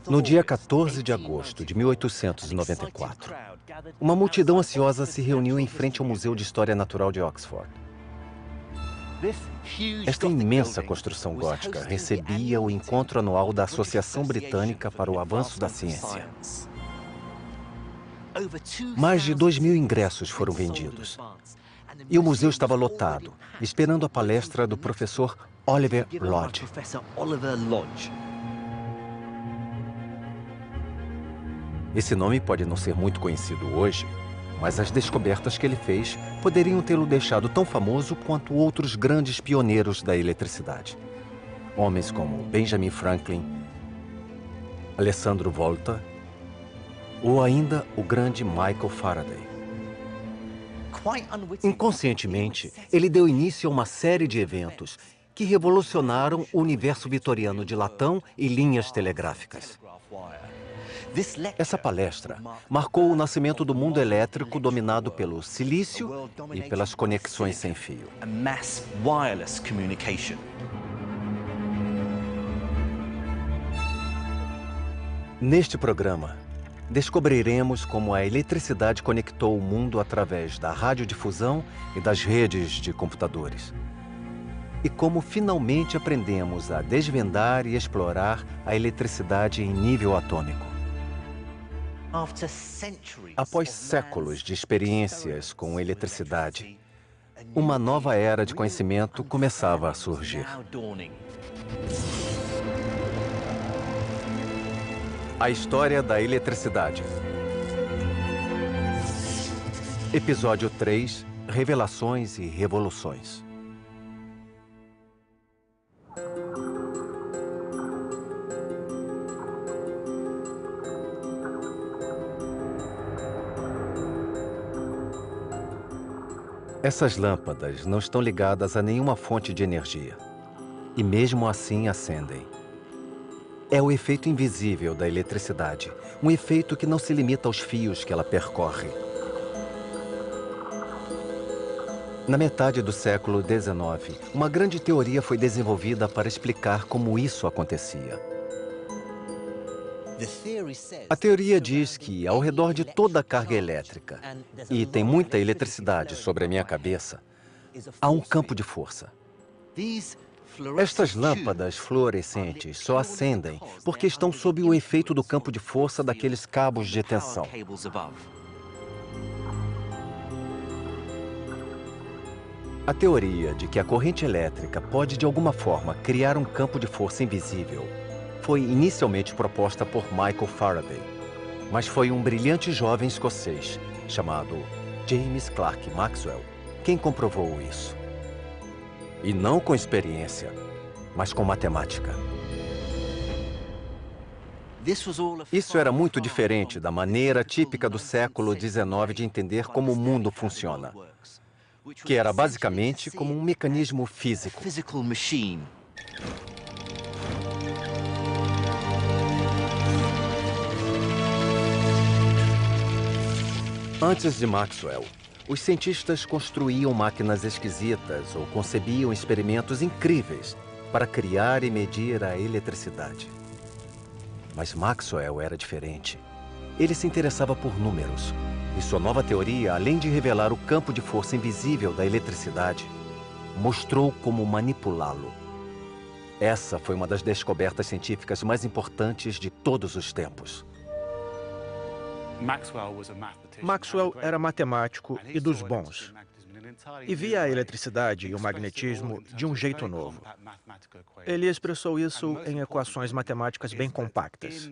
No dia 14 de agosto de 1894, uma multidão ansiosa se reuniu em frente ao Museu de História Natural de Oxford. Esta imensa construção gótica recebia o encontro anual da Associação Britânica para o Avanço da Ciência. Mais de 2.000 ingressos foram vendidos. E o museu estava lotado, esperando a palestra do professor Oliver Lodge. Esse nome pode não ser muito conhecido hoje, mas as descobertas que ele fez poderiam tê-lo deixado tão famoso quanto outros grandes pioneiros da eletricidade. Homens como Benjamin Franklin, Alessandro Volta ou ainda o grande Michael Faraday. Inconscientemente, ele deu início a uma série de eventos que revolucionaram o universo vitoriano de latão e linhas telegráficas. Essa palestra marcou o nascimento do mundo elétrico dominado pelo silício e pelas conexões sem fio. Neste programa, descobriremos como a eletricidade conectou o mundo através da radiodifusão e das redes de computadores. E como finalmente aprendemos a desvendar e explorar a eletricidade em nível atômico. Após séculos de experiências com eletricidade, uma nova era de conhecimento começava a surgir. A história da eletricidade. Episódio 3: Revelações e Revoluções. Essas lâmpadas não estão ligadas a nenhuma fonte de energia. E mesmo assim acendem. É o efeito invisível da eletricidade. Um efeito que não se limita aos fios que ela percorre. Na metade do século XIX, uma grande teoria foi desenvolvida para explicar como isso acontecia. A teoria diz que, ao redor de toda a carga elétrica, e tem muita eletricidade sobre a minha cabeça, há um campo de força. Estas lâmpadas fluorescentes só acendem porque estão sob o efeito do campo de força daqueles cabos de tensão. A teoria de que a corrente elétrica pode, de alguma forma, criar um campo de força invisível foi inicialmente proposta por Michael Faraday, mas foi um brilhante jovem escocês, chamado James Clerk Maxwell, quem comprovou isso. E não com experiência, mas com matemática. Isso era muito diferente da maneira típica do século XIX de entender como o mundo funciona, que era basicamente como um mecanismo físico. Antes de Maxwell, os cientistas construíam máquinas esquisitas ou concebiam experimentos incríveis para criar e medir a eletricidade. Mas Maxwell era diferente. Ele se interessava por números. E sua nova teoria, além de revelar o campo de força invisível da eletricidade, mostrou como manipulá-lo. Essa foi uma das descobertas científicas mais importantes de todos os tempos. Maxwell era matemático e dos bons, e via a eletricidade e o magnetismo de um jeito novo. Ele expressou isso em equações matemáticas bem compactas.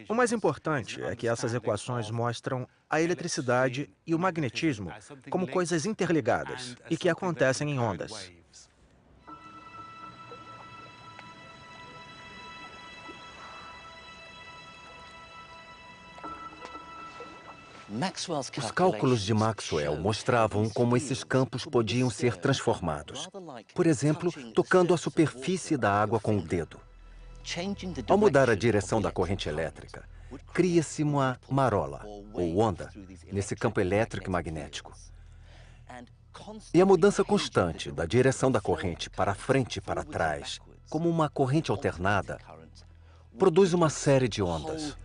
O mais importante é que essas equações mostram a eletricidade e o magnetismo como coisas interligadas e que acontecem em ondas. Os cálculos de Maxwell mostravam como esses campos podiam ser transformados. Por exemplo, tocando a superfície da água com o dedo. Ao mudar a direção da corrente elétrica, cria-se uma marola, ou onda, nesse campo elétrico e magnético. E a mudança constante da direção da corrente para frente e para trás, como uma corrente alternada, produz uma série de ondas.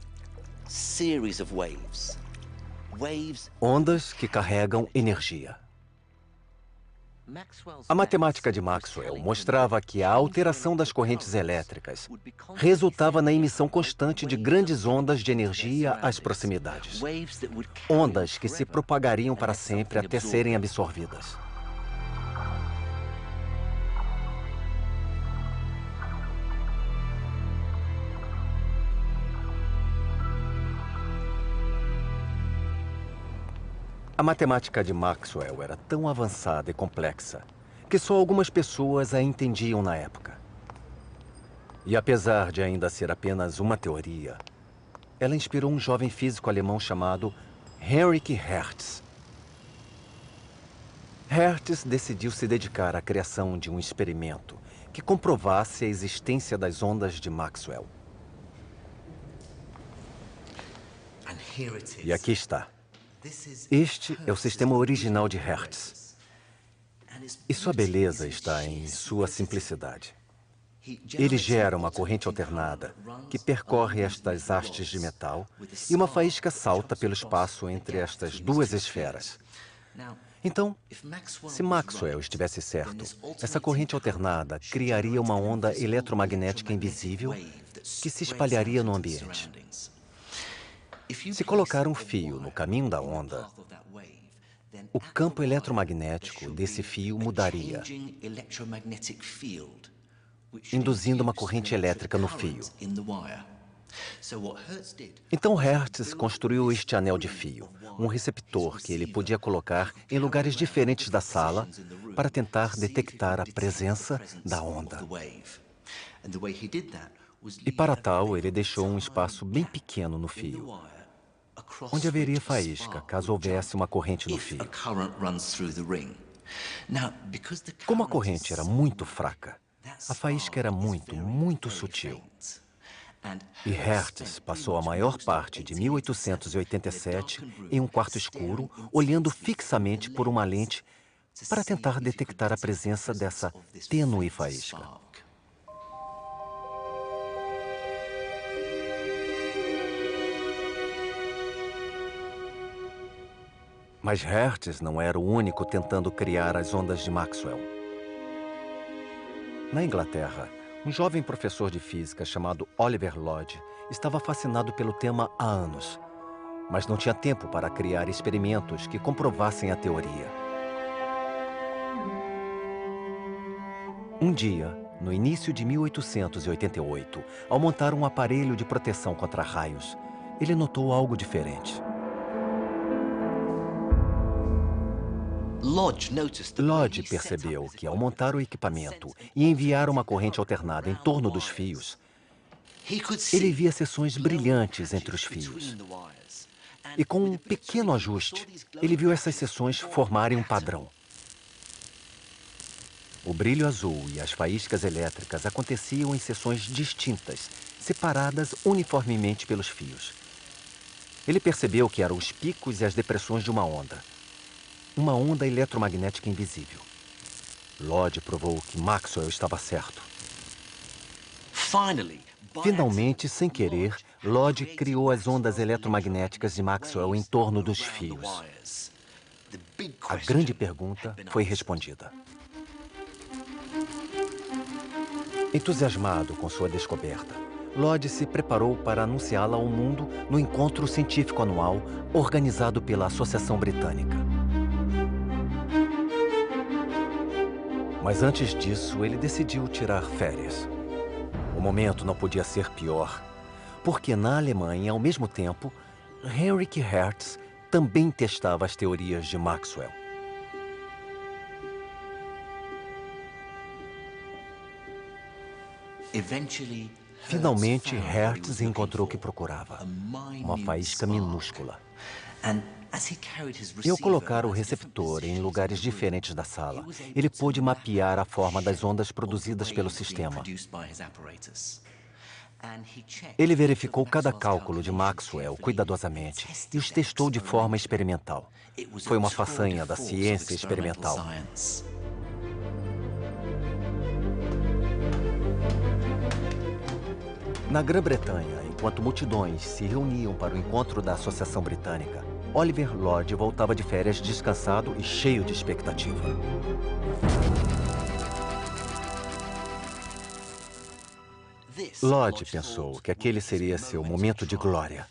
Ondas que carregam energia. A matemática de Maxwell mostrava que a alteração das correntes elétricas resultava na emissão constante de grandes ondas de energia às proximidades. Ondas que se propagariam para sempre até serem absorvidas. A matemática de Maxwell era tão avançada e complexa que só algumas pessoas a entendiam na época. E apesar de ainda ser apenas uma teoria, ela inspirou um jovem físico alemão chamado Heinrich Hertz. Hertz decidiu se dedicar à criação de um experimento que comprovasse a existência das ondas de Maxwell. E aqui está. Este é o sistema original de Hertz. E sua beleza está em sua simplicidade. Ele gera uma corrente alternada que percorre estas hastes de metal e uma faísca salta pelo espaço entre estas duas esferas. Então, se Maxwell estivesse certo, essa corrente alternada criaria uma onda eletromagnética invisível que se espalharia no ambiente. Se colocar um fio no caminho da onda, o campo eletromagnético desse fio mudaria, induzindo uma corrente elétrica no fio. Então Hertz construiu este anel de fio, um receptor que ele podia colocar em lugares diferentes da sala para tentar detectar a presença da onda. E para tal, ele deixou um espaço bem pequeno no fio, onde haveria faísca caso houvesse uma corrente no fio. Como a corrente era muito fraca, a faísca era muito sutil. E Hertz passou a maior parte de 1887 em um quarto escuro, olhando fixamente por uma lente para tentar detectar a presença dessa tênue faísca. Mas Hertz não era o único tentando criar as ondas de Maxwell. Na Inglaterra, um jovem professor de física chamado Oliver Lodge estava fascinado pelo tema há anos, mas não tinha tempo para criar experimentos que comprovassem a teoria. Um dia, no início de 1888, ao montar um aparelho de proteção contra raios, ele notou algo diferente. Lodge percebeu que, ao montar o equipamento e enviar uma corrente alternada em torno dos fios, ele via seções brilhantes entre os fios. E com um pequeno ajuste, ele viu essas seções formarem um padrão. O brilho azul e as faíscas elétricas aconteciam em seções distintas, separadas uniformemente pelos fios. Ele percebeu que eram os picos e as depressões de uma onda. Uma onda eletromagnética invisível. Lodge provou que Maxwell estava certo. Finalmente, sem querer, Lodge criou as ondas eletromagnéticas de Maxwell em torno dos fios. A grande pergunta foi respondida. Entusiasmado com sua descoberta, Lodge se preparou para anunciá-la ao mundo no encontro científico anual organizado pela Associação Britânica. Mas antes disso, ele decidiu tirar férias. O momento não podia ser pior, porque na Alemanha, ao mesmo tempo, Heinrich Hertz também testava as teorias de Maxwell. Finalmente, Hertz encontrou o que procurava, uma faísca minúscula. E ao colocar o receptor em lugares diferentes da sala, ele pôde mapear a forma das ondas produzidas pelo sistema. Ele verificou cada cálculo de Maxwell cuidadosamente e os testou de forma experimental. Foi uma façanha da ciência experimental. Na Grã-Bretanha, enquanto multidões se reuniam para o encontro da Associação Britânica, Oliver Lodge voltava de férias descansado e cheio de expectativa. Lodge pensou que aquele seria seu momento de glória,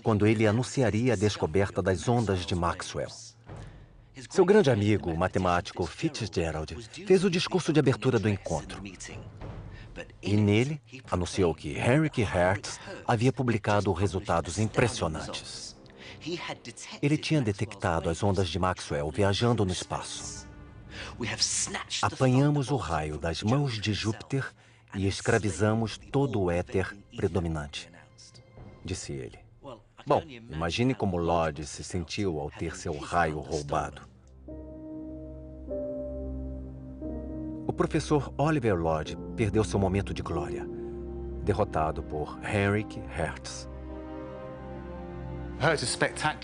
quando ele anunciaria a descoberta das ondas de Maxwell. Seu grande amigo, o matemático Fitzgerald, fez o discurso de abertura do encontro. E nele, anunciou que Heinrich Hertz havia publicado resultados impressionantes. Ele tinha detectado as ondas de Maxwell viajando no espaço. Apanhamos o raio das mãos de Júpiter e escravizamos todo o éter predominante, disse ele. Bom, imagine como Lodge se sentiu ao ter seu raio roubado. O professor Oliver Lodge perdeu seu momento de glória, derrotado por Heinrich Hertz.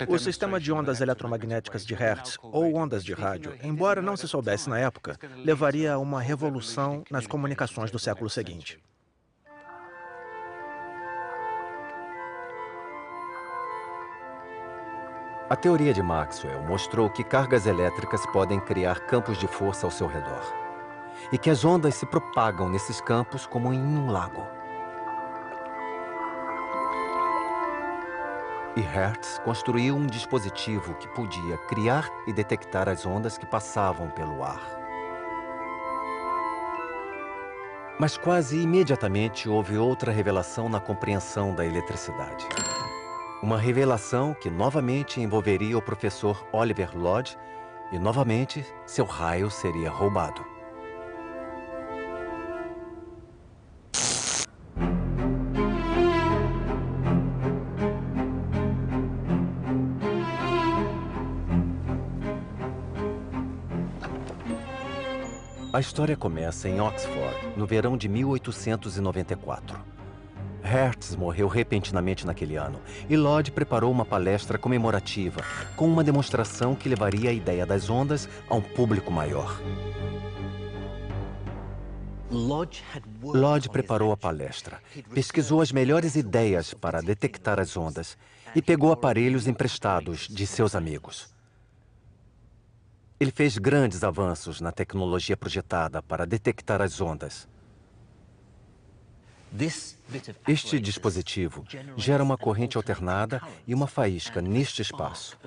O sistema de ondas eletromagnéticas de Hertz, ou ondas de rádio, embora não se soubesse na época, levaria a uma revolução nas comunicações do século seguinte. A teoria de Maxwell mostrou que cargas elétricas podem criar campos de força ao seu redor, e que as ondas se propagam nesses campos como em um lago. E Hertz construiu um dispositivo que podia criar e detectar as ondas que passavam pelo ar. Mas quase imediatamente houve outra revelação na compreensão da eletricidade. Uma revelação que novamente envolveria o professor Oliver Lodge e novamente seu raio seria roubado. A história começa em Oxford, no verão de 1894. Hertz morreu repentinamente naquele ano e Lodge preparou uma palestra comemorativa com uma demonstração que levaria a ideia das ondas a um público maior. Lodge preparou a palestra, pesquisou as melhores ideias para detectar as ondas e pegou aparelhos emprestados de seus amigos. Ele fez grandes avanços na tecnologia projetada para detectar as ondas. Este dispositivo gera uma corrente alternada e uma faísca neste espaço.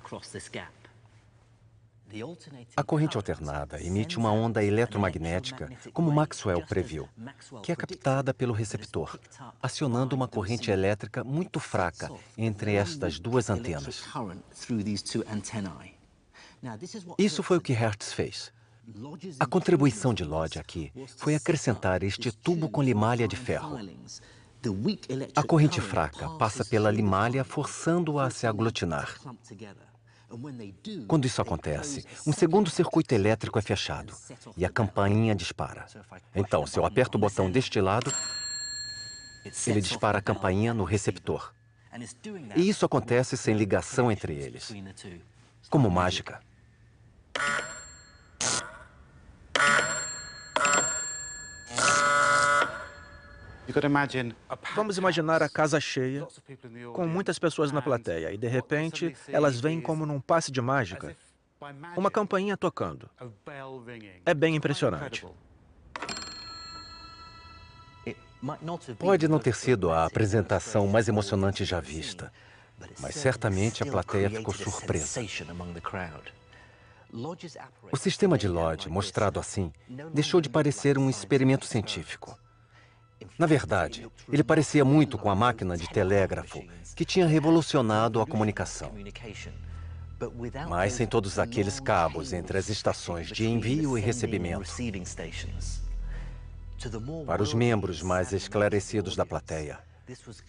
A corrente alternada emite uma onda eletromagnética, como Maxwell previu, que é captada pelo receptor, acionando uma corrente elétrica muito fraca entre estas duas antenas. Isso foi o que Hertz fez. A contribuição de Lodge aqui foi acrescentar este tubo com limalha de ferro. A corrente fraca passa pela limalha, forçando-a a se aglutinar. Quando isso acontece, um segundo circuito elétrico é fechado e a campainha dispara. Então, se eu aperto o botão deste lado, ele dispara a campainha no receptor. E isso acontece sem ligação entre eles, como mágica. Vamos imaginar a casa cheia, com muitas pessoas na plateia, e de repente elas veem como num passe de mágica, uma campainha tocando. É bem impressionante. Pode não ter sido a apresentação mais emocionante já vista, mas certamente a plateia ficou surpresa. O sistema de Lodge, mostrado assim, deixou de parecer um experimento científico. Na verdade, ele parecia muito com a máquina de telégrafo, que tinha revolucionado a comunicação. Mas sem todos aqueles cabos entre as estações de envio e recebimento. Para os membros mais esclarecidos da plateia,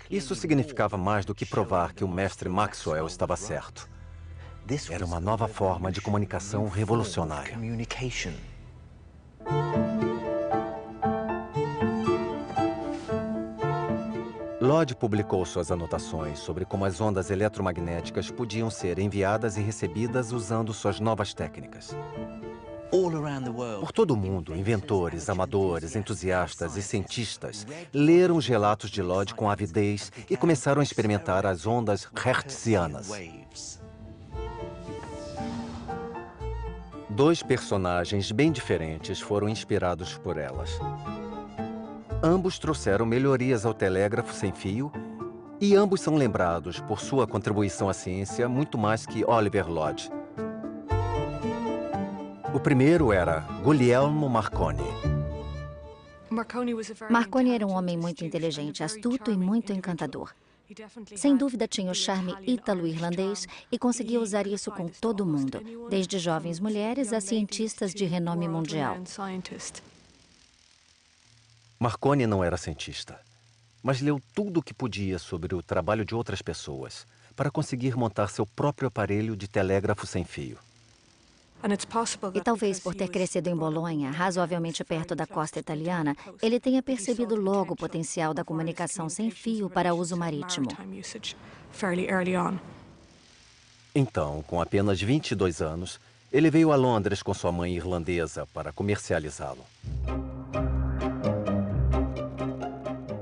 isso significava mais do que provar que o mestre Maxwell estava certo. Era uma nova forma de comunicação revolucionária. Lodge publicou suas anotações sobre como as ondas eletromagnéticas podiam ser enviadas e recebidas usando suas novas técnicas. Por todo o mundo, inventores, amadores, entusiastas e cientistas leram os relatos de Lodge com avidez e começaram a experimentar as ondas hertzianas. Dois personagens bem diferentes foram inspirados por elas. Ambos trouxeram melhorias ao telégrafo sem fio e ambos são lembrados por sua contribuição à ciência muito mais que Oliver Lodge. O primeiro era Guglielmo Marconi. Marconi era um homem muito inteligente, astuto e muito encantador. Sem dúvida tinha o charme ítalo-irlandês e conseguia usar isso com todo mundo, desde jovens mulheres a cientistas de renome mundial. Marconi não era cientista, mas leu tudo o que podia sobre o trabalho de outras pessoas para conseguir montar seu próprio aparelho de telégrafo sem fio. E talvez por ter crescido em Bolonha, razoavelmente perto da costa italiana, ele tenha percebido logo o potencial da comunicação sem fio para uso marítimo. Então, com apenas 22 anos, ele veio a Londres com sua mãe irlandesa para comercializá-lo.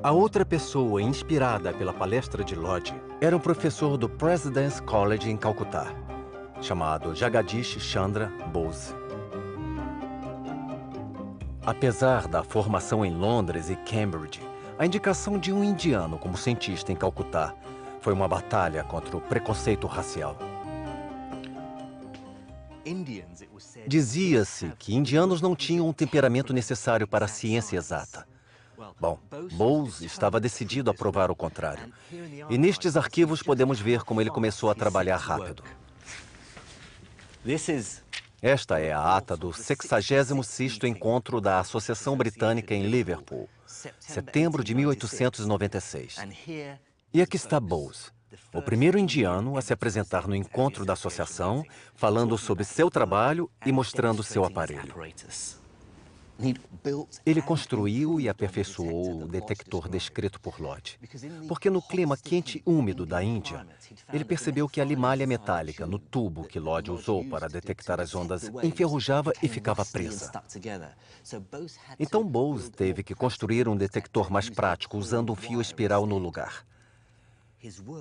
A outra pessoa inspirada pela palestra de Lodge era um professor do President's College em Calcutá, chamado Jagadish Chandra Bose. Apesar da formação em Londres e Cambridge, a indicação de um indiano como cientista em Calcutá foi uma batalha contra o preconceito racial. Dizia-se que indianos não tinham o temperamento necessário para a ciência exata. Bom, Bose estava decidido a provar o contrário. E nestes arquivos podemos ver como ele começou a trabalhar rápido. Esta é a ata do 66º encontro da Associação Britânica em Liverpool, setembro de 1896. E aqui está Bose, o primeiro indiano a se apresentar no encontro da associação, falando sobre seu trabalho e mostrando seu aparelho. Ele construiu e aperfeiçoou o detector descrito por Lodge, porque no clima quente e úmido da Índia, ele percebeu que a limalha metálica no tubo que Lodge usou para detectar as ondas enferrujava e ficava presa. Então Bose teve que construir um detector mais prático usando um fio espiral no lugar.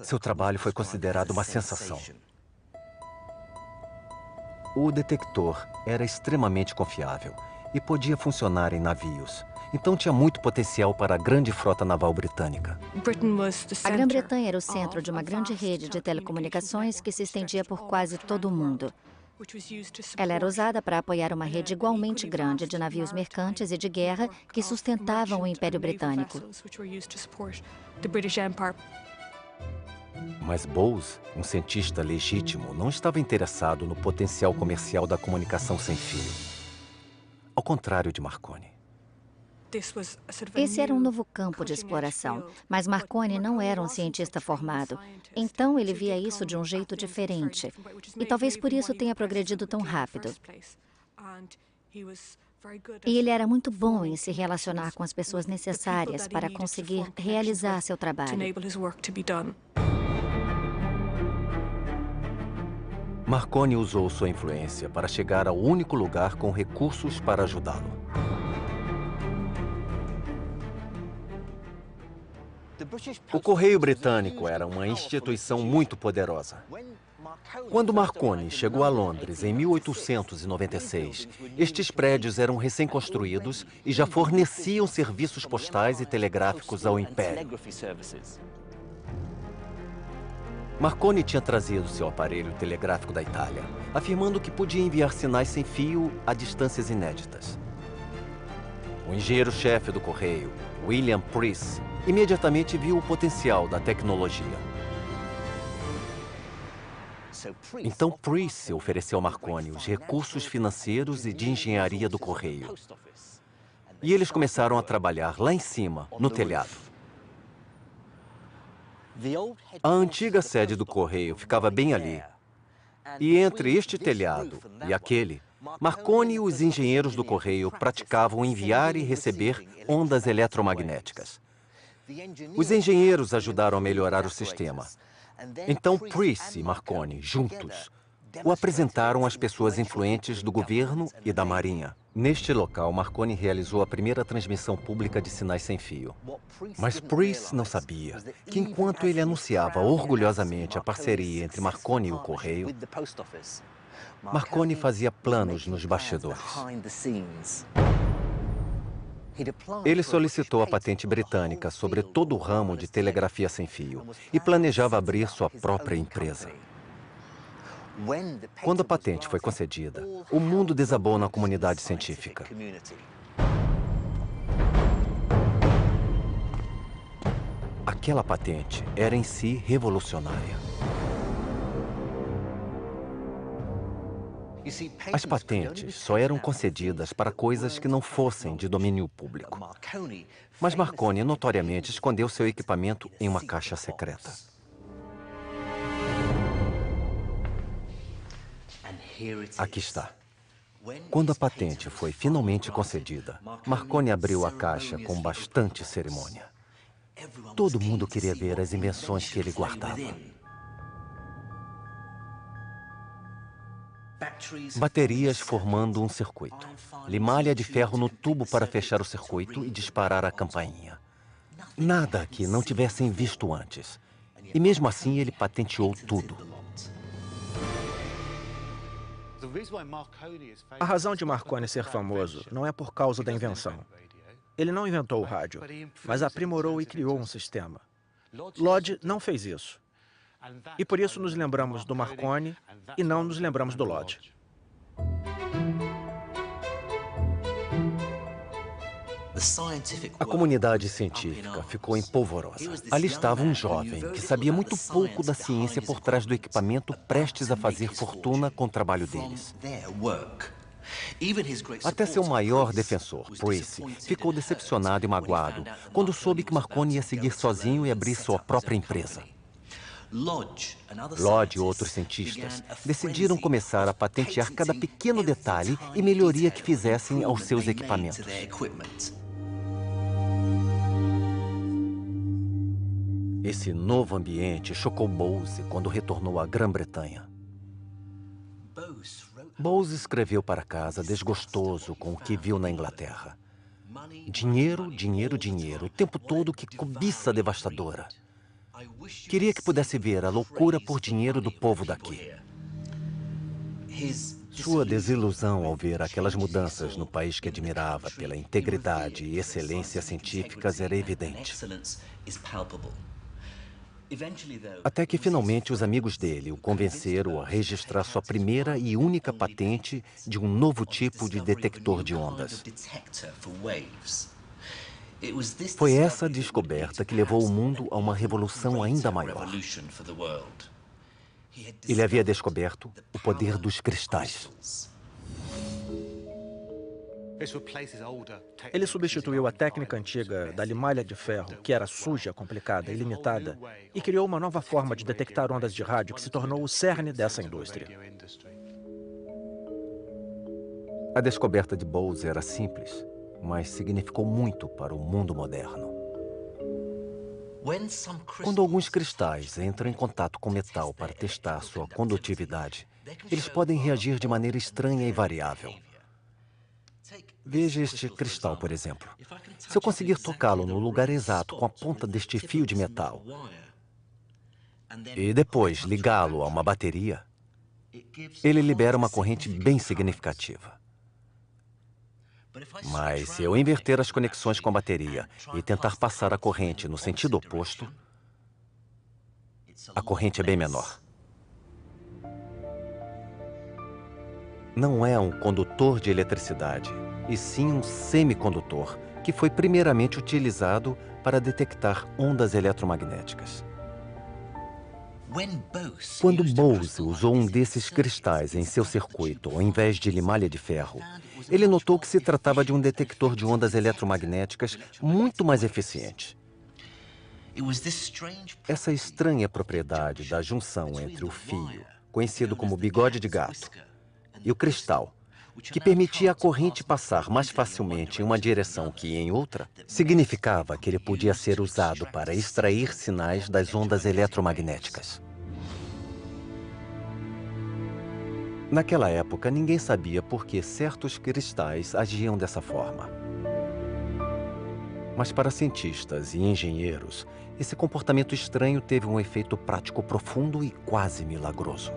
Seu trabalho foi considerado uma sensação. O detector era extremamente confiável e podia funcionar em navios. Então tinha muito potencial para a grande frota naval britânica. A Grã-Bretanha era o centro de uma grande rede de telecomunicações que se estendia por quase todo o mundo. Ela era usada para apoiar uma rede igualmente grande de navios mercantes e de guerra que sustentavam o Império Britânico. Mas Bose, um cientista legítimo, não estava interessado no potencial comercial da comunicação sem fio. Ao contrário de Marconi. Esse era um novo campo de exploração, mas Marconi não era um cientista formado. Então ele via isso de um jeito diferente. E talvez por isso tenha progredido tão rápido. E ele era muito bom em se relacionar com as pessoas necessárias para conseguir realizar seu trabalho. Marconi usou sua influência para chegar ao único lugar com recursos para ajudá-lo. O Correio Britânico era uma instituição muito poderosa. Quando Marconi chegou a Londres em 1896, estes prédios eram recém-construídos e já forneciam serviços postais e telegráficos ao Império. Marconi tinha trazido seu aparelho telegráfico da Itália, afirmando que podia enviar sinais sem fio a distâncias inéditas. O engenheiro-chefe do Correio, William Preece, imediatamente viu o potencial da tecnologia. Então Preece ofereceu a Marconi os recursos financeiros e de engenharia do Correio. E eles começaram a trabalhar lá em cima, no telhado. A antiga sede do Correio ficava bem ali. E entre este telhado e aquele, Marconi e os engenheiros do Correio praticavam enviar e receber ondas eletromagnéticas. Os engenheiros ajudaram a melhorar o sistema. Então Preece e Marconi, juntos, O apresentaram às pessoas influentes do governo e da marinha. Neste local, Marconi realizou a primeira transmissão pública de sinais sem fio. Mas Preece não sabia que, enquanto ele anunciava orgulhosamente a parceria entre Marconi e o Correio, Marconi fazia planos nos bastidores. Ele solicitou a patente britânica sobre todo o ramo de telegrafia sem fio e planejava abrir sua própria empresa. Quando a patente foi concedida, o mundo desabou na comunidade científica. Aquela patente era em si revolucionária. As patentes só eram concedidas para coisas que não fossem de domínio público. Mas Marconi notoriamente escondeu seu equipamento em uma caixa secreta. Aqui está. Quando a patente foi finalmente concedida, Marconi abriu a caixa com bastante cerimônia. Todo mundo queria ver as invenções que ele guardava. Baterias formando um circuito. Limalha de ferro no tubo para fechar o circuito e disparar a campainha. Nada que não tivessem visto antes. E mesmo assim ele patenteou tudo. A razão de Marconi ser famoso não é por causa da invenção. Ele não inventou o rádio, mas aprimorou e criou um sistema. Lodge não fez isso. E por isso nos lembramos do Marconi e não nos lembramos do Lodge. A comunidade científica ficou empolvorosa. Ali estava um jovem que sabia muito pouco da ciência por trás do equipamento prestes a fazer fortuna com o trabalho deles. Até seu maior defensor, Preece, ficou decepcionado e magoado quando soube que Marconi ia seguir sozinho e abrir sua própria empresa. Lodge e outros cientistas decidiram começar a patentear cada pequeno detalhe e melhoria que fizessem aos seus equipamentos. Esse novo ambiente chocou Bose quando retornou à Grã-Bretanha. Bose escreveu para casa desgostoso com o que viu na Inglaterra. Dinheiro, dinheiro, dinheiro, o tempo todo que cobiça devastadora. Queria que pudesse ver a loucura por dinheiro do povo daqui. Sua desilusão ao ver aquelas mudanças no país que admirava pela integridade e excelência científicas era evidente. Até que finalmente os amigos dele o convenceram a registrar sua primeira e única patente de um novo tipo de detector de ondas. Foi essa descoberta que levou o mundo a uma revolução ainda maior. Ele havia descoberto o poder dos cristais. Ele substituiu a técnica antiga da limalha de ferro, que era suja, complicada e limitada, e criou uma nova forma de detectar ondas de rádio que se tornou o cerne dessa indústria. A descoberta de Bose era simples, mas significou muito para o mundo moderno. Quando alguns cristais entram em contato com metal para testar sua condutividade, eles podem reagir de maneira estranha e variável. Veja este cristal, por exemplo. Se eu conseguir tocá-lo no lugar exato com a ponta deste fio de metal e depois ligá-lo a uma bateria, ele libera uma corrente bem significativa. Mas se eu inverter as conexões com a bateria e tentar passar a corrente no sentido oposto, a corrente é bem menor. Não é um condutor de eletricidade, e sim um semicondutor, que foi primeiramente utilizado para detectar ondas eletromagnéticas. Quando Bose usou um desses cristais em seu circuito, ao invés de limalha de ferro, ele notou que se tratava de um detector de ondas eletromagnéticas muito mais eficiente. Essa estranha propriedade da junção entre o fio, conhecido como bigode de gato, e o cristal, que permitia a corrente passar mais facilmente em uma direção que em outra, significava que ele podia ser usado para extrair sinais das ondas eletromagnéticas. Naquela época, ninguém sabia por que certos cristais agiam dessa forma. Mas para cientistas e engenheiros, esse comportamento estranho teve um efeito prático profundo e quase milagroso.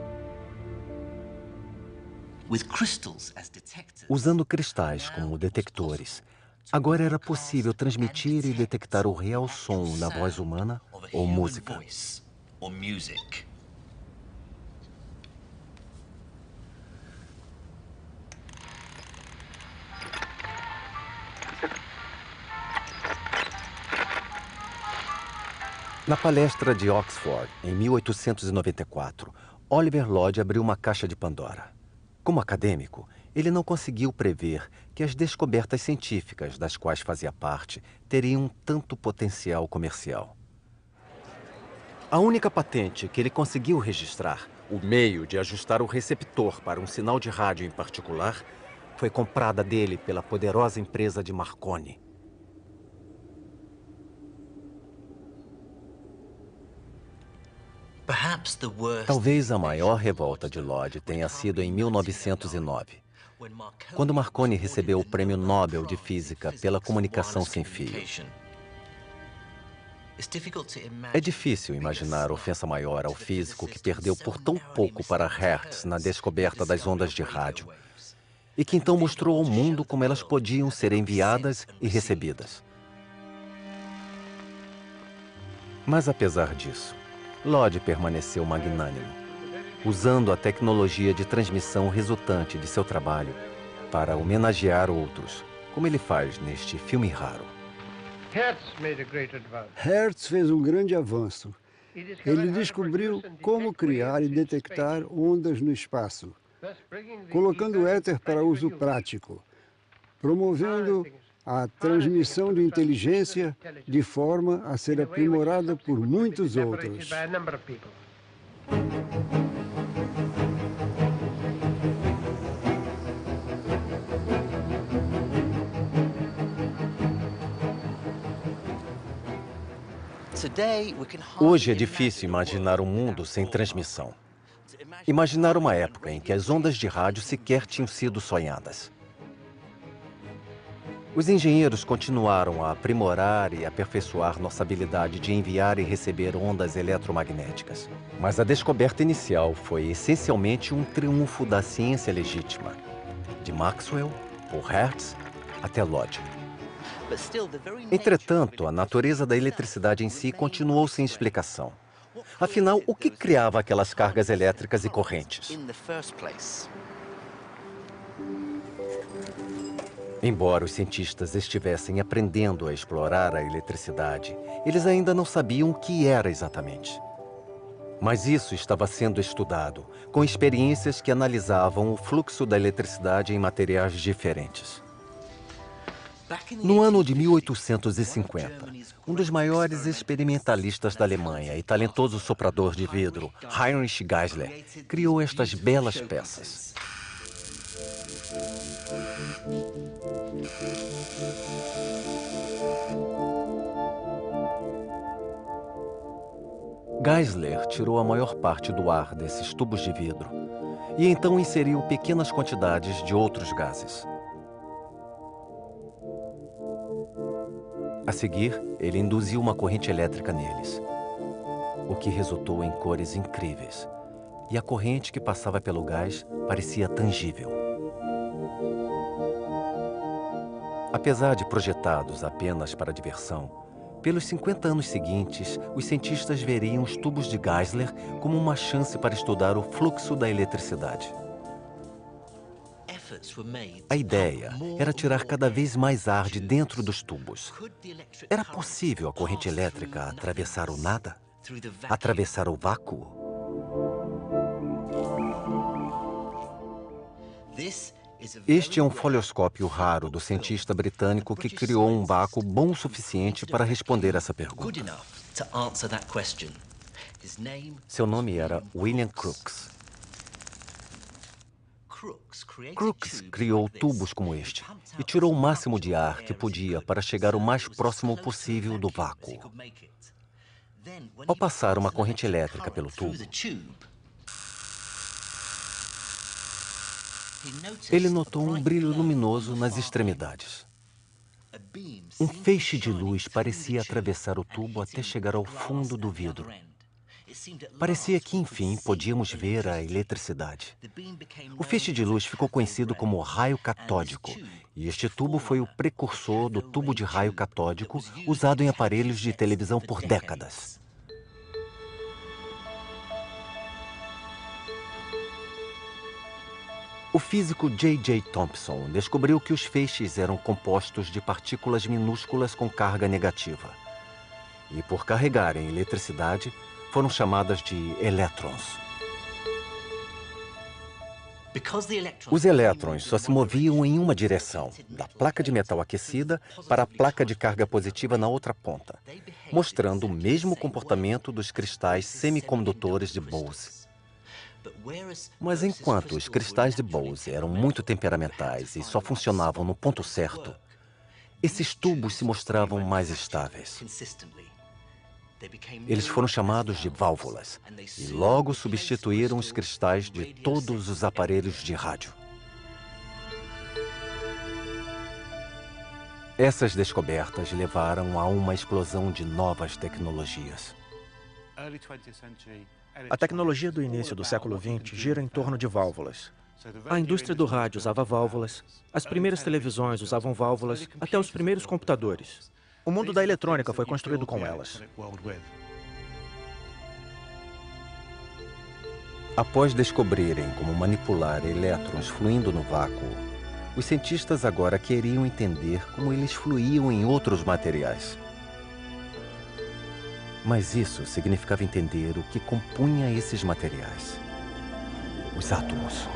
Usando cristais como detectores, agora era possível transmitir e detectar o real som da voz humana ou música. Na palestra de Oxford, em 1894, Oliver Lodge abriu uma caixa de Pandora. Como acadêmico, ele não conseguiu prever que as descobertas científicas das quais fazia parte teriam tanto potencial comercial. A única patente que ele conseguiu registrar, o meio de ajustar o receptor para um sinal de rádio em particular, foi comprada dele pela poderosa empresa de Marconi. Talvez a maior revolta de Lodge tenha sido em 1909, quando Marconi recebeu o Prêmio Nobel de Física pela comunicação sem fio. É difícil imaginar ofensa maior ao físico que perdeu por tão pouco para Hertz na descoberta das ondas de rádio, e que então mostrou ao mundo como elas podiam ser enviadas e recebidas. Mas apesar disso, Lodge permaneceu magnânimo, usando a tecnologia de transmissão resultante de seu trabalho para homenagear outros, como ele faz neste filme raro. Hertz fez um grande avanço. Ele descobriu como criar e detectar ondas no espaço, colocando o éter para uso prático, promovendo a transmissão de inteligência de forma a ser aprimorada por muitos outros. Hoje é difícil imaginar um mundo sem transmissão. Imaginar uma época em que as ondas de rádio sequer tinham sido sonhadas. Os engenheiros continuaram a aprimorar e aperfeiçoar nossa habilidade de enviar e receber ondas eletromagnéticas. Mas a descoberta inicial foi essencialmente um triunfo da ciência legítima, de Maxwell, por Hertz, até Lodge. Entretanto, a natureza da eletricidade em si continuou sem explicação. Afinal, o que criava aquelas cargas elétricas e correntes? Embora os cientistas estivessem aprendendo a explorar a eletricidade, eles ainda não sabiam o que era exatamente. Mas isso estava sendo estudado, com experiências que analisavam o fluxo da eletricidade em materiais diferentes. No ano de 1850, um dos maiores experimentalistas da Alemanha e talentoso soprador de vidro, Heinrich Geissler, criou estas belas peças. Geissler tirou a maior parte do ar desses tubos de vidro e então inseriu pequenas quantidades de outros gases. A seguir, ele induziu uma corrente elétrica neles, o que resultou em cores incríveis, e a corrente que passava pelo gás parecia tangível. Apesar de projetados apenas para diversão, pelos 50 anos seguintes, os cientistas veriam os tubos de Geissler como uma chance para estudar o fluxo da eletricidade. A ideia era tirar cada vez mais ar de dentro dos tubos. Era possível a corrente elétrica atravessar o nada? Atravessar o vácuo? Este é um folheoscópio raro do cientista britânico que criou um vácuo bom o suficiente para responder essa pergunta. Seu nome era William Crookes. Crookes criou tubos como este e tirou o máximo de ar que podia para chegar o mais próximo possível do vácuo. Ao passar uma corrente elétrica pelo tubo, Ele notou um brilho luminoso nas extremidades. Um feixe de luz parecia atravessar o tubo até chegar ao fundo do vidro. Parecia que, enfim, podíamos ver a eletricidade. O feixe de luz ficou conhecido como raio catódico, e este tubo foi o precursor do tubo de raio catódico usado em aparelhos de televisão por décadas. O físico J.J. Thomson descobriu que os feixes eram compostos de partículas minúsculas com carga negativa. E por carregarem eletricidade, foram chamadas de elétrons. Os elétrons só se moviam em uma direção, da placa de metal aquecida para a placa de carga positiva na outra ponta, mostrando o mesmo comportamento dos cristais semicondutores de Bose. Mas enquanto os cristais de Bose eram muito temperamentais e só funcionavam no ponto certo, esses tubos se mostravam mais estáveis. Eles foram chamados de válvulas e logo substituíram os cristais de todos os aparelhos de rádio. Essas descobertas levaram a uma explosão de novas tecnologias. A tecnologia do início do século XX gira em torno de válvulas. A indústria do rádio usava válvulas, as primeiras televisões usavam válvulas, até os primeiros computadores. O mundo da eletrônica foi construído com elas. Após descobrirem como manipular elétrons fluindo no vácuo, os cientistas agora queriam entender como eles fluíam em outros materiais. Mas isso significava entender o que compunha esses materiais: os átomos.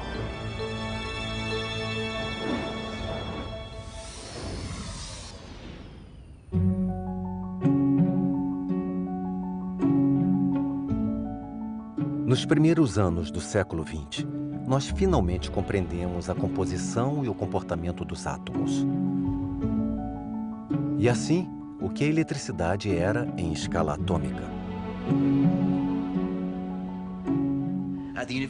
Nos primeiros anos do século XX, nós finalmente compreendemos a composição e o comportamento dos átomos. E assim, o que a eletricidade era em escala atômica.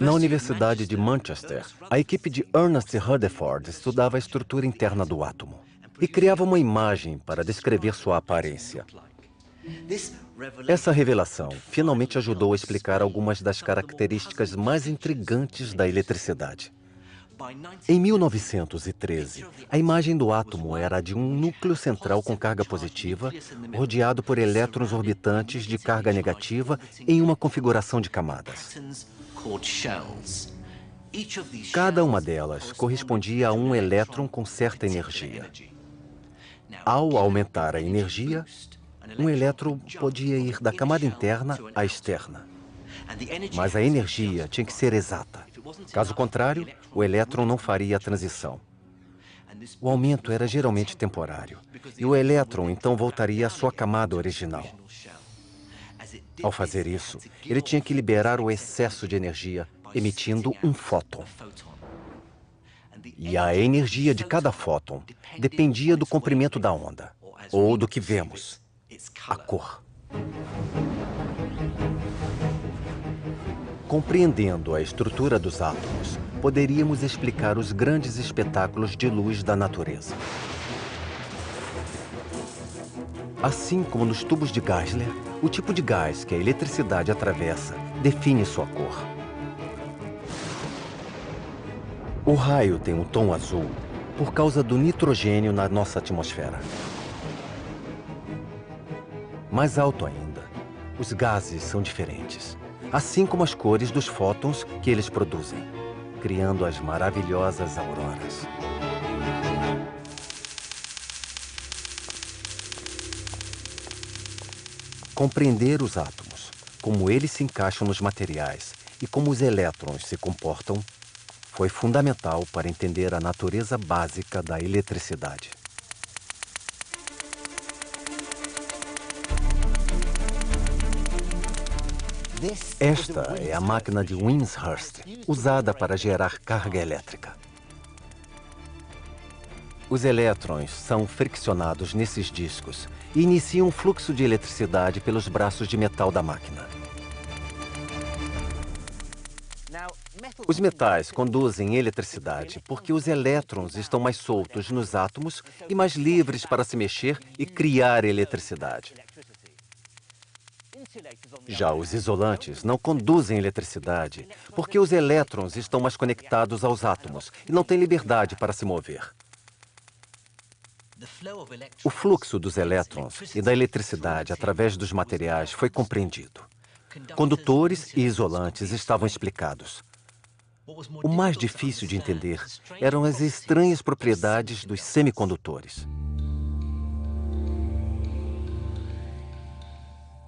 Na Universidade de Manchester, a equipe de Ernest Rutherford estudava a estrutura interna do átomo e criava uma imagem para descrever sua aparência. Essa revelação finalmente ajudou a explicar algumas das características mais intrigantes da eletricidade. Em 1913, a imagem do átomo era a de um núcleo central com carga positiva, rodeado por elétrons orbitantes de carga negativa em uma configuração de camadas. Cada uma delas correspondia a um elétron com certa energia. Ao aumentar a energia, um elétron podia ir da camada interna à externa. Mas a energia tinha que ser exata. Caso contrário, o elétron não faria a transição. O aumento era geralmente temporário, e o elétron então voltaria à sua camada original. Ao fazer isso, ele tinha que liberar o excesso de energia, emitindo um fóton. E a energia de cada fóton dependia do comprimento da onda, ou do que vemos, a cor. Compreendendo a estrutura dos átomos, poderíamos explicar os grandes espetáculos de luz da natureza. Assim como nos tubos de Geissler, o tipo de gás que a eletricidade atravessa define sua cor. O raio tem um tom azul por causa do nitrogênio na nossa atmosfera. Mais alto ainda, os gases são diferentes, assim como as cores dos fótons que eles produzem, criando as maravilhosas auroras. Compreender os átomos, como eles se encaixam nos materiais e como os elétrons se comportam, foi fundamental para entender a natureza básica da eletricidade. Esta é a máquina de Wimshurst, usada para gerar carga elétrica. Os elétrons são friccionados nesses discos e iniciam um fluxo de eletricidade pelos braços de metal da máquina. Os metais conduzem eletricidade porque os elétrons estão mais soltos nos átomos e mais livres para se mexer e criar eletricidade. Já os isolantes não conduzem eletricidade porque os elétrons estão mais conectados aos átomos e não têm liberdade para se mover. O fluxo dos elétrons e da eletricidade através dos materiais foi compreendido. Condutores e isolantes estavam explicados. O mais difícil de entender eram as estranhas propriedades dos semicondutores.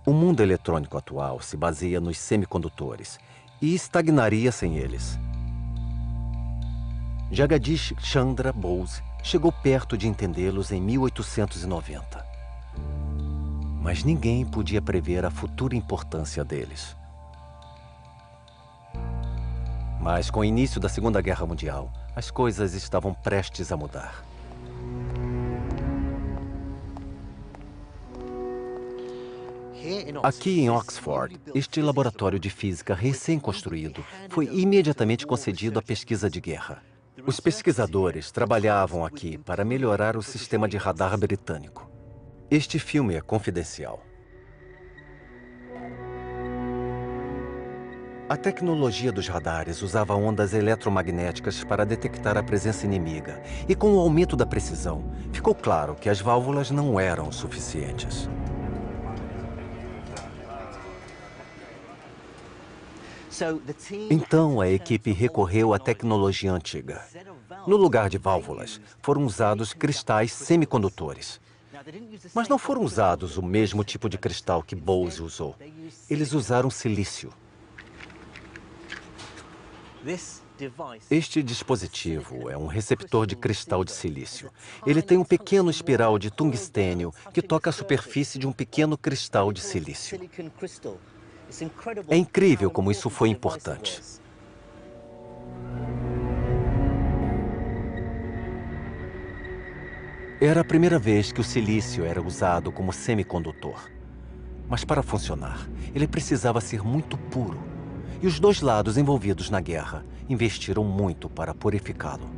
O mundo eletrônico atual se baseia nos semicondutores e estagnaria sem eles. Jagadish Chandra Bose chegou perto de entendê-los em 1890. Mas ninguém podia prever a futura importância deles. Mas com o início da Segunda Guerra Mundial, as coisas estavam prestes a mudar. Aqui em Oxford, este laboratório de física recém-construído foi imediatamente concedido à pesquisa de guerra. Os pesquisadores trabalhavam aqui para melhorar o sistema de radar britânico. Este filme é confidencial. A tecnologia dos radares usava ondas eletromagnéticas para detectar a presença inimiga, e com o aumento da precisão, ficou claro que as válvulas não eram suficientes. Então, a equipe recorreu à tecnologia antiga. No lugar de válvulas, foram usados cristais semicondutores. Mas não foram usados o mesmo tipo de cristal que Bose usou. Eles usaram silício. Este dispositivo é um receptor de cristal de silício. Ele tem um pequeno espiral de tungstênio que toca a superfície de um pequeno cristal de silício. É incrível como isso foi importante. Era a primeira vez que o silício era usado como semicondutor. Mas para funcionar, ele precisava ser muito puro. E os dois lados envolvidos na guerra investiram muito para purificá-lo.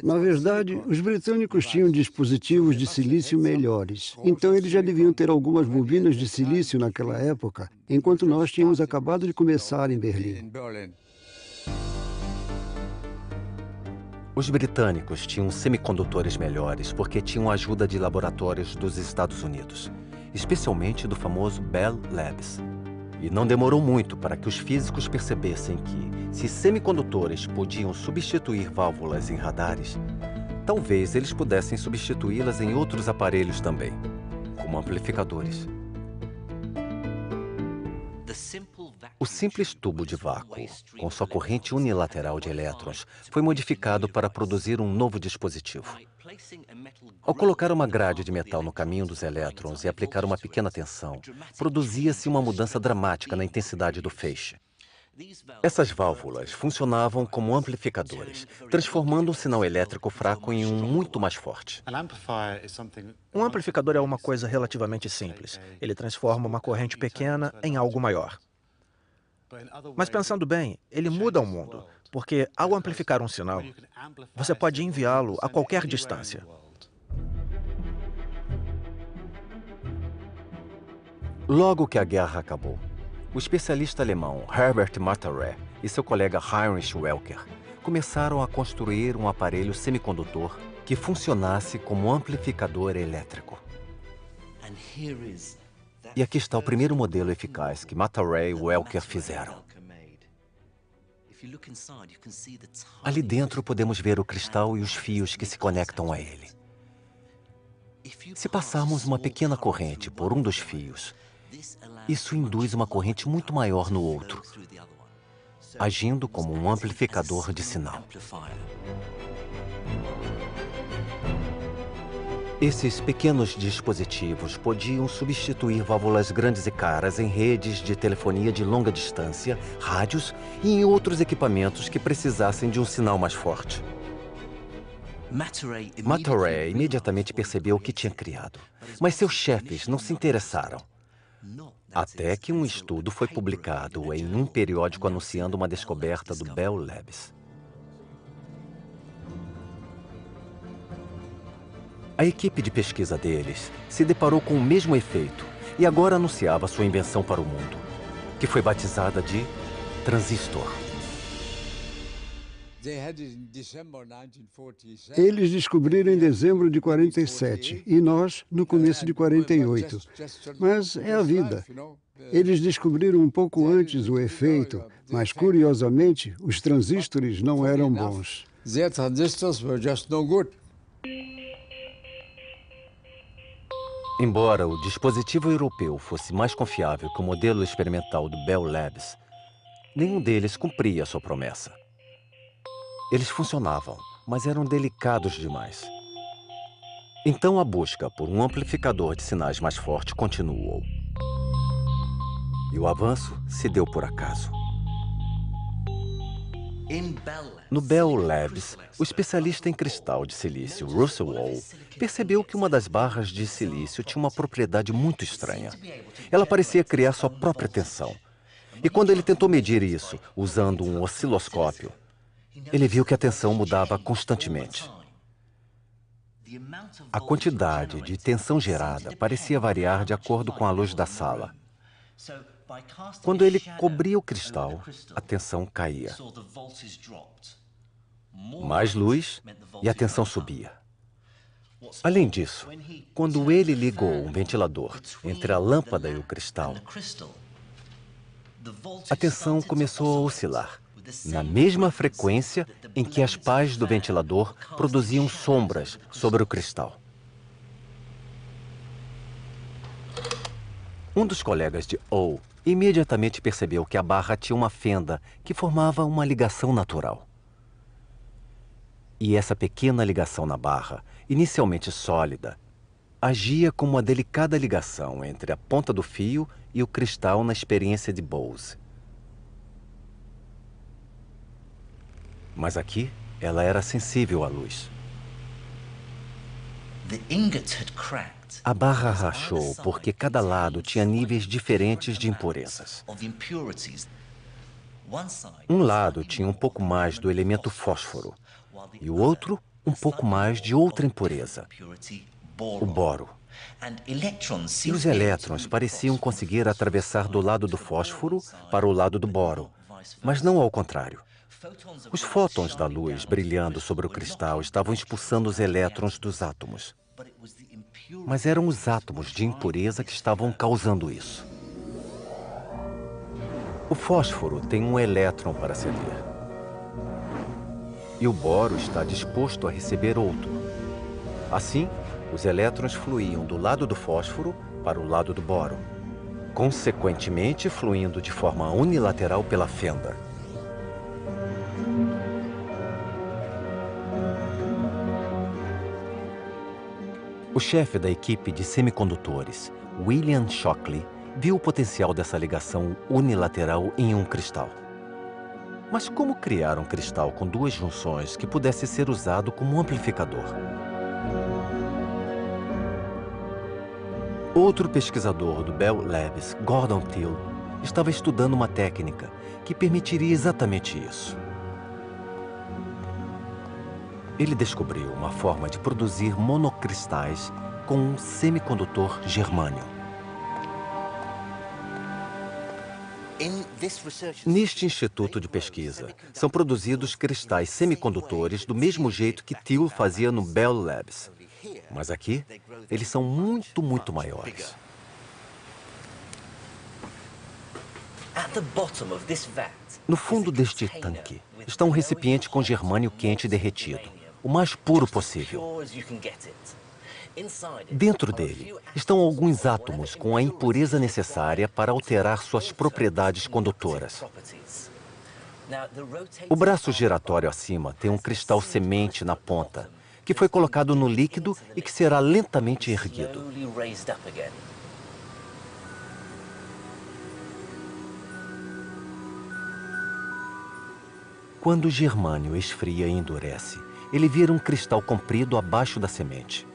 Na verdade, os britânicos tinham dispositivos de silício melhores. Então, eles já deviam ter algumas bobinas de silício naquela época, enquanto nós tínhamos acabado de começar em Berlim. Os britânicos tinham semicondutores melhores porque tinham a ajuda de laboratórios dos Estados Unidos, especialmente do famoso Bell Labs. E não demorou muito para que os físicos percebessem que, se semicondutores podiam substituir válvulas em radares, talvez eles pudessem substituí-las em outros aparelhos também, como amplificadores. O simples tubo de vácuo, com sua corrente unilateral de elétrons, foi modificado para produzir um novo dispositivo. Ao colocar uma grade de metal no caminho dos elétrons e aplicar uma pequena tensão, produzia-se uma mudança dramática na intensidade do feixe. Essas válvulas funcionavam como amplificadores, transformando um sinal elétrico fraco em um muito mais forte. Um amplificador é uma coisa relativamente simples. Ele transforma uma corrente pequena em algo maior. Mas pensando bem, ele muda o mundo, porque ao amplificar um sinal, você pode enviá-lo a qualquer distância. Logo que a guerra acabou, o especialista alemão Herbert Martorell e seu colega Heinrich Welker começaram a construir um aparelho semicondutor que funcionasse como amplificador elétrico. E aqui está o primeiro modelo eficaz que Martorell e Welker fizeram. Ali dentro podemos ver o cristal e os fios que se conectam a ele. Se passarmos uma pequena corrente por um dos fios, isso induz uma corrente muito maior no outro, agindo como um amplificador de sinal. Esses pequenos dispositivos podiam substituir válvulas grandes e caras em redes de telefonia de longa distância, rádios e em outros equipamentos que precisassem de um sinal mais forte. Martorell imediatamente percebeu o que tinha criado, mas seus chefes não se interessaram. Até que um estudo foi publicado em um periódico anunciando uma descoberta do Bell Labs. A equipe de pesquisa deles se deparou com o mesmo efeito e agora anunciava sua invenção para o mundo, que foi batizada de transistor. Eles descobriram em dezembro de 47 e nós no começo de 48. Mas é a vida. Eles descobriram um pouco antes o efeito, mas curiosamente os transistores não eram bons. Embora o dispositivo europeu fosse mais confiável que o modelo experimental do Bell Labs, nenhum deles cumpria sua promessa. Eles funcionavam, mas eram delicados demais. Então a busca por um amplificador de sinais mais forte continuou. E o avanço se deu por acaso. No Bell Labs, o especialista em cristal de silício Russell Wall percebeu que uma das barras de silício tinha uma propriedade muito estranha. Ela parecia criar sua própria tensão. E quando ele tentou medir isso usando um osciloscópio, ele viu que a tensão mudava constantemente. A quantidade de tensão gerada parecia variar de acordo com a luz da sala. Quando ele cobria o cristal, a tensão caía. Mais luz e a tensão subia. Além disso, quando ele ligou um ventilador entre a lâmpada e o cristal, a tensão começou a oscilar, na mesma frequência em que as pás do ventilador produziam sombras sobre o cristal. Um dos colegas de O imediatamente percebeu que a barra tinha uma fenda que formava uma ligação natural. E essa pequena ligação na barra, inicialmente sólida, agia como uma delicada ligação entre a ponta do fio e o cristal na experiência de Bose. Mas aqui, ela era sensível à luz. A barra rachou porque cada lado tinha níveis diferentes de impurezas. Um lado tinha um pouco mais do elemento fósforo e o outro um pouco mais de outra impureza, o boro. E os elétrons pareciam conseguir atravessar do lado do fósforo para o lado do boro, mas não ao contrário. Os fótons da luz brilhando sobre o cristal estavam expulsando os elétrons dos átomos. Mas eram os átomos de impureza que estavam causando isso. O fósforo tem um elétron para ceder. E o boro está disposto a receber outro. Assim, os elétrons fluíam do lado do fósforo para o lado do boro, consequentemente fluindo de forma unilateral pela fenda. O chefe da equipe de semicondutores, William Shockley, viu o potencial dessa ligação unilateral em um cristal. Mas como criar um cristal com duas junções que pudesse ser usado como amplificador? Outro pesquisador do Bell Labs, Gordon Till, estava estudando uma técnica que permitiria exatamente isso. Ele descobriu uma forma de produzir monocristais com um semicondutor germânio. Neste instituto de pesquisa, são produzidos cristais semicondutores do mesmo jeito que Till fazia no Bell Labs. Mas aqui, eles são muito maiores. No fundo deste tanque, está um recipiente com germânio quente derretido, o mais puro possível. Dentro dele estão alguns átomos com a impureza necessária para alterar suas propriedades condutoras. O braço giratório acima tem um cristal semente na ponta, que foi colocado no líquido e que será lentamente erguido. Quando o germânio esfria e endurece, ele vira um cristal comprido abaixo da semente.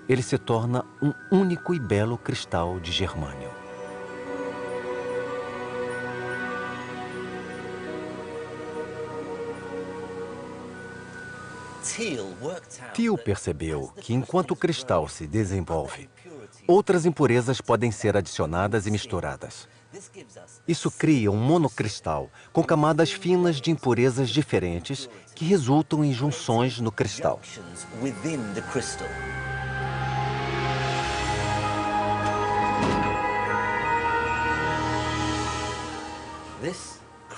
ele se torna um único e belo cristal de germânio. Thiel percebeu que, enquanto o cristal se desenvolve, outras impurezas podem ser adicionadas e misturadas. Isso cria um monocristal com camadas finas de impurezas diferentes que resultam em junções no cristal.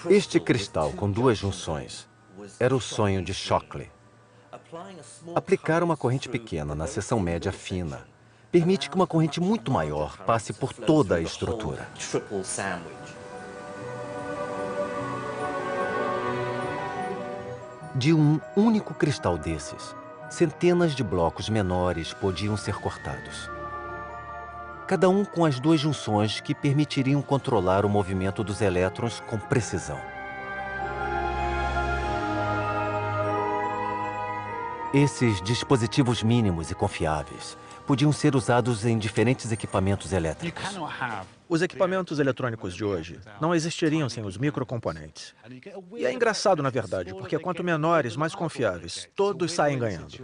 Este cristal com duas junções era o sonho de Shockley. Aplicar uma corrente pequena na seção média fina permite que uma corrente muito maior passe por toda a estrutura. De um único cristal desses, centenas de blocos menores podiam ser cortados. Cada um com as duas junções que permitiriam controlar o movimento dos elétrons com precisão. Esses dispositivos mínimos e confiáveis podiam ser usados em diferentes equipamentos elétricos. Os equipamentos eletrônicos de hoje não existiriam sem os microcomponentes. E é engraçado, na verdade, porque quanto menores, mais confiáveis. Todos saem ganhando.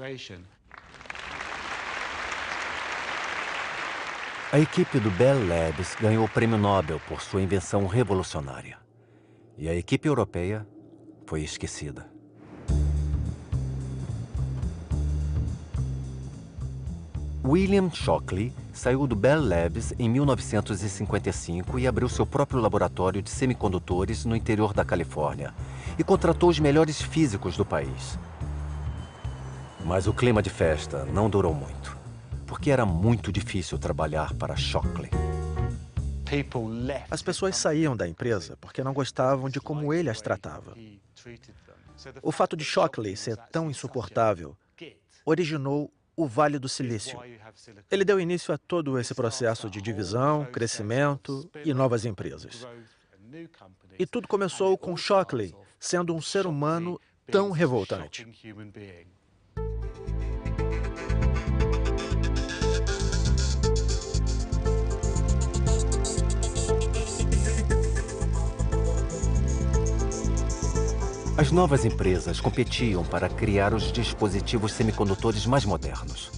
A equipe do Bell Labs ganhou o prêmio Nobel por sua invenção revolucionária. E a equipe europeia foi esquecida. William Shockley saiu do Bell Labs em 1955 e abriu seu próprio laboratório de semicondutores no interior da Califórnia e contratou os melhores físicos do país. Mas o clima de festa não durou muito, porque era muito difícil trabalhar para Shockley. As pessoas saíam da empresa porque não gostavam de como ele as tratava. O fato de Shockley ser tão insuportável originou o Vale do Silício. Ele deu início a todo esse processo de divisão, crescimento e novas empresas. E tudo começou com Shockley sendo um ser humano tão revoltante. As novas empresas competiam para criar os dispositivos semicondutores mais modernos.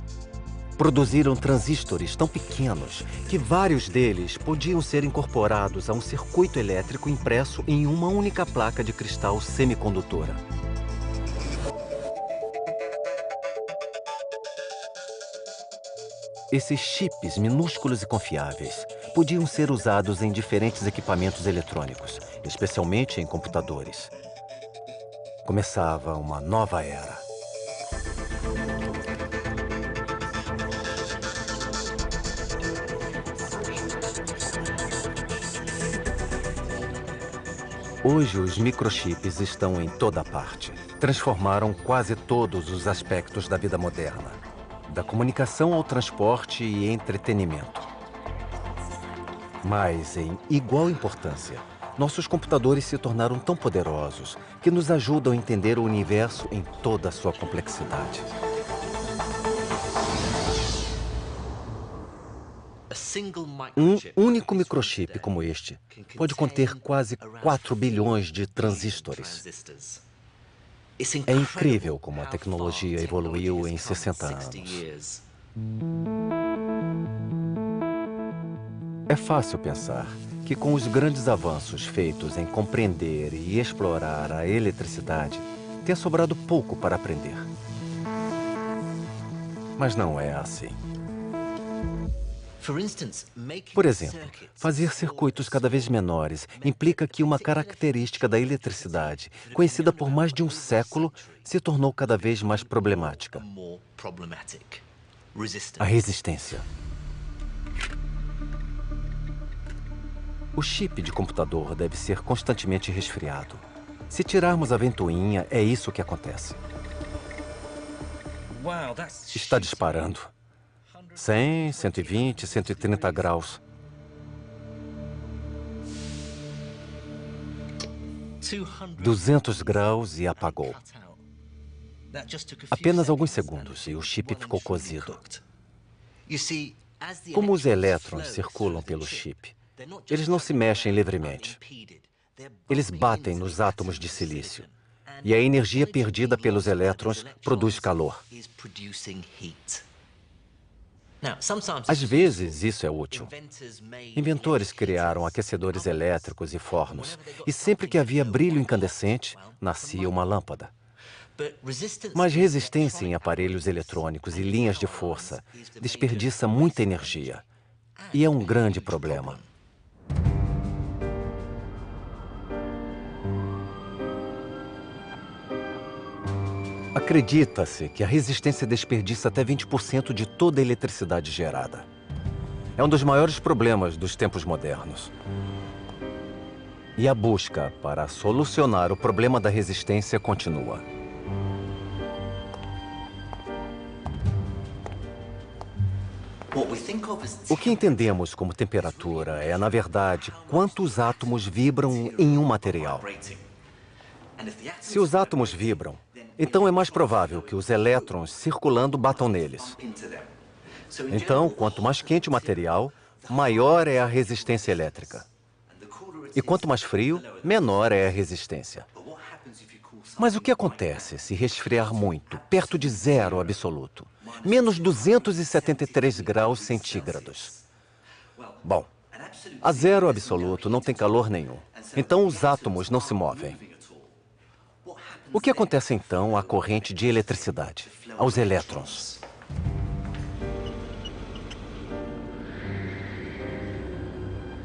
Produziram transistores tão pequenos que vários deles podiam ser incorporados a um circuito elétrico impresso em uma única placa de cristal semicondutora. Esses chips minúsculos e confiáveis podiam ser usados em diferentes equipamentos eletrônicos, especialmente em computadores. Começava uma nova era. Hoje, os microchips estão em toda parte. Transformaram quase todos os aspectos da vida moderna, da comunicação ao transporte e entretenimento. Mas, em igual importância, nossos computadores se tornaram tão poderosos que nos ajudam a entender o universo em toda a sua complexidade. Um único microchip como este pode conter quase 4 bilhões de transistores. É incrível como a tecnologia evoluiu em 60 anos. É fácil pensar que com os grandes avanços feitos em compreender e explorar a eletricidade, tenha sobrado pouco para aprender. Mas não é assim. Por exemplo, fazer circuitos cada vez menores implica que uma característica da eletricidade, conhecida por mais de um século, se tornou cada vez mais problemática: a resistência. O chip de computador deve ser constantemente resfriado. Se tirarmos a ventoinha, é isso que acontece. Está disparando. 100, 120, 130 graus. 200 graus e apagou. Apenas alguns segundos e o chip ficou cozido. Como os elétrons circulam pelo chip, eles não se mexem livremente. Eles batem nos átomos de silício. E a energia perdida pelos elétrons produz calor. Às vezes, isso é útil. Inventores criaram aquecedores elétricos e fornos, e sempre que havia brilho incandescente, nascia uma lâmpada. Mas resistência em aparelhos eletrônicos e linhas de força desperdiça muita energia, e é um grande problema. Acredita-se que a resistência desperdiça até 20% de toda a eletricidade gerada. É um dos maiores problemas dos tempos modernos. E a busca para solucionar o problema da resistência continua. O que entendemos como temperatura é, na verdade, quantos átomos vibram em um material. Se os átomos vibram, então é mais provável que os elétrons circulando batam neles. Então, quanto mais quente o material, maior é a resistência elétrica. E quanto mais frio, menor é a resistência. Mas o que acontece se resfriar muito, perto de zero absoluto? Menos 273 graus centígrados. Bom, a zero absoluto não tem calor nenhum. Então os átomos não se movem. O que acontece então à corrente de eletricidade, aos elétrons?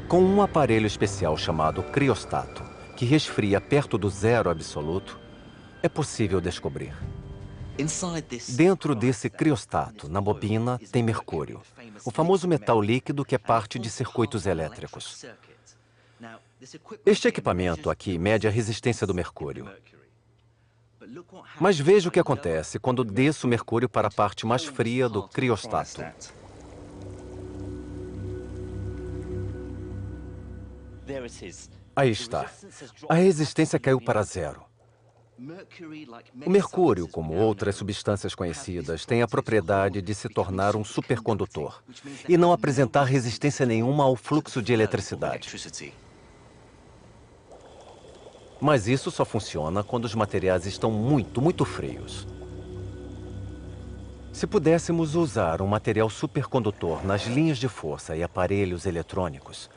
Com um aparelho especial chamado criostato, que resfria perto do zero absoluto, é possível descobrir. Dentro desse criostato, na bobina, tem mercúrio, o famoso metal líquido que é parte de circuitos elétricos. Este equipamento aqui mede a resistência do mercúrio. Mas veja o que acontece quando desço o mercúrio para a parte mais fria do criostato. Aí está. A resistência caiu para zero. O mercúrio, como outras substâncias conhecidas, tem a propriedade de se tornar um supercondutor e não apresentar resistência nenhuma ao fluxo de eletricidade. Mas isso só funciona quando os materiais estão muito frios. Se pudéssemos usar um material supercondutor nas linhas de força e aparelhos eletrônicos,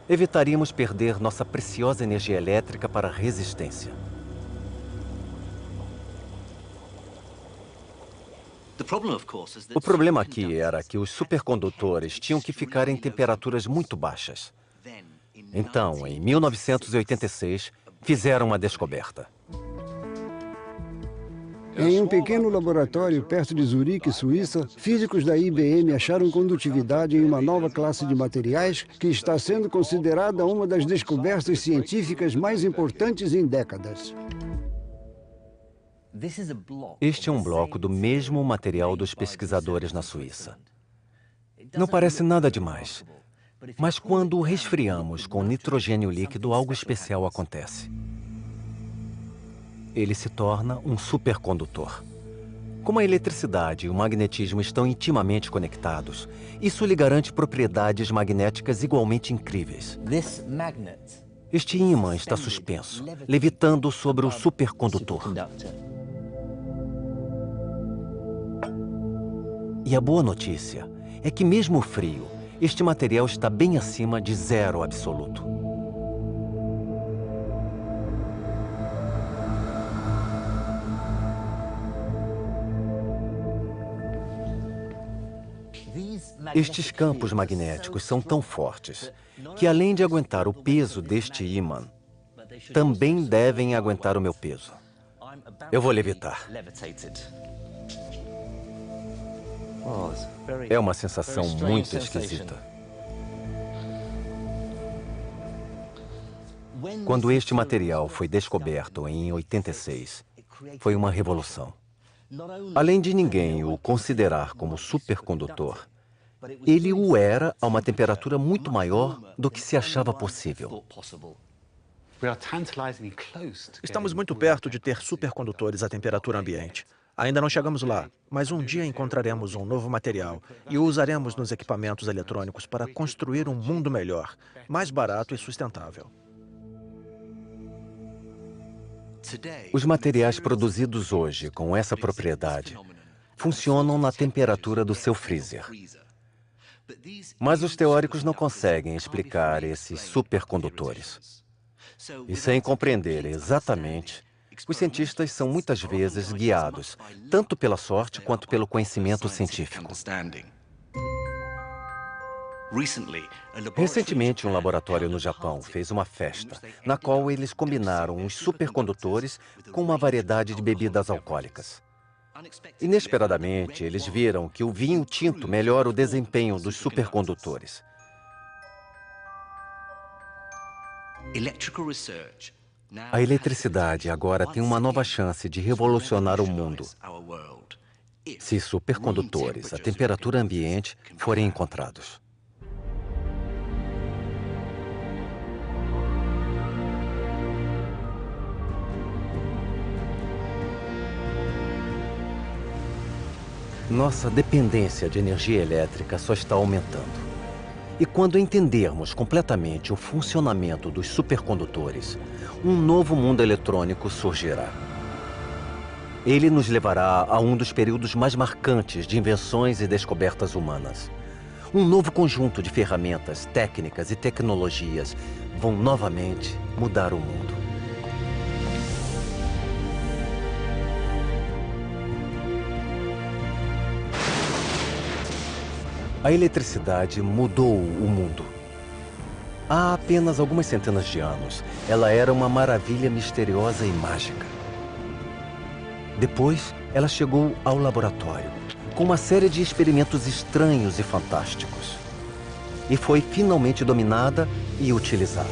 evitaríamos perder nossa preciosa energia elétrica para a resistência. O problema aqui era que os supercondutores tinham que ficar em temperaturas muito baixas. Então, em 1986, fizeram uma descoberta. Em um pequeno laboratório perto de Zurique, Suíça, físicos da IBM acharam condutividade em uma nova classe de materiais que está sendo considerada uma das descobertas científicas mais importantes em décadas. Este é um bloco do mesmo material dos pesquisadores na Suíça. Não parece nada demais. Mas quando o resfriamos com nitrogênio líquido, algo especial acontece. Ele se torna um supercondutor. Como a eletricidade e o magnetismo estão intimamente conectados, isso lhe garante propriedades magnéticas igualmente incríveis. Este ímã está suspenso, levitando sobre o supercondutor. E a boa notícia é que mesmo frio, este material está bem acima de zero absoluto. Estes campos magnéticos são tão fortes que, além de aguentar o peso deste ímã, também devem aguentar o meu peso. Eu vou levitar. É uma sensação muito esquisita. Quando este material foi descoberto em 86, foi uma revolução. Além de ninguém o considerar como supercondutor, ele o era a uma temperatura muito maior do que se achava possível. Estamos muito perto de ter supercondutores à temperatura ambiente. Ainda não chegamos lá, mas um dia encontraremos um novo material e o usaremos nos equipamentos eletrônicos para construir um mundo melhor, mais barato e sustentável. Os materiais produzidos hoje com essa propriedade funcionam na temperatura do seu freezer. Mas os teóricos não conseguem explicar esses supercondutores. E sem compreender exatamente, os cientistas são muitas vezes guiados, tanto pela sorte quanto pelo conhecimento científico. Recentemente, um laboratório no Japão fez uma festa, na qual eles combinaram os supercondutores com uma variedade de bebidas alcoólicas. Inesperadamente, eles viram que o vinho tinto melhora o desempenho dos supercondutores. A eletricidade agora tem uma nova chance de revolucionar o mundo, se supercondutores a temperatura ambiente forem encontrados. Nossa dependência de energia elétrica só está aumentando. E quando entendermos completamente o funcionamento dos supercondutores, um novo mundo eletrônico surgirá. Ele nos levará a um dos períodos mais marcantes de invenções e descobertas humanas. Um novo conjunto de ferramentas, técnicas e tecnologias vão novamente mudar o mundo. A eletricidade mudou o mundo. Há apenas algumas centenas de anos, ela era uma maravilha misteriosa e mágica. Depois, ela chegou ao laboratório, com uma série de experimentos estranhos e fantásticos. E foi finalmente dominada e utilizada.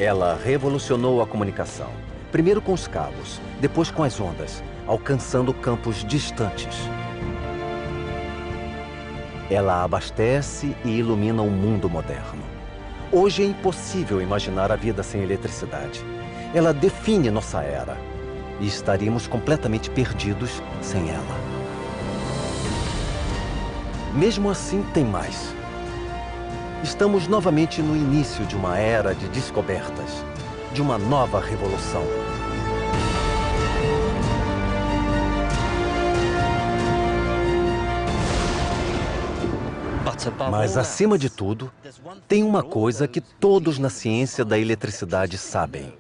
Ela revolucionou a comunicação, primeiro com os cabos, depois com as ondas, alcançando campos distantes. Ela abastece e ilumina o mundo moderno. Hoje é impossível imaginar a vida sem eletricidade. Ela define nossa era. E estaríamos completamente perdidos sem ela. Mesmo assim, tem mais. Estamos novamente no início de uma era de descobertas, de uma nova revolução. Mas, acima de tudo, tem uma coisa que todos na ciência da eletricidade sabem.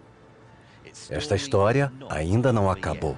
Esta história ainda não acabou.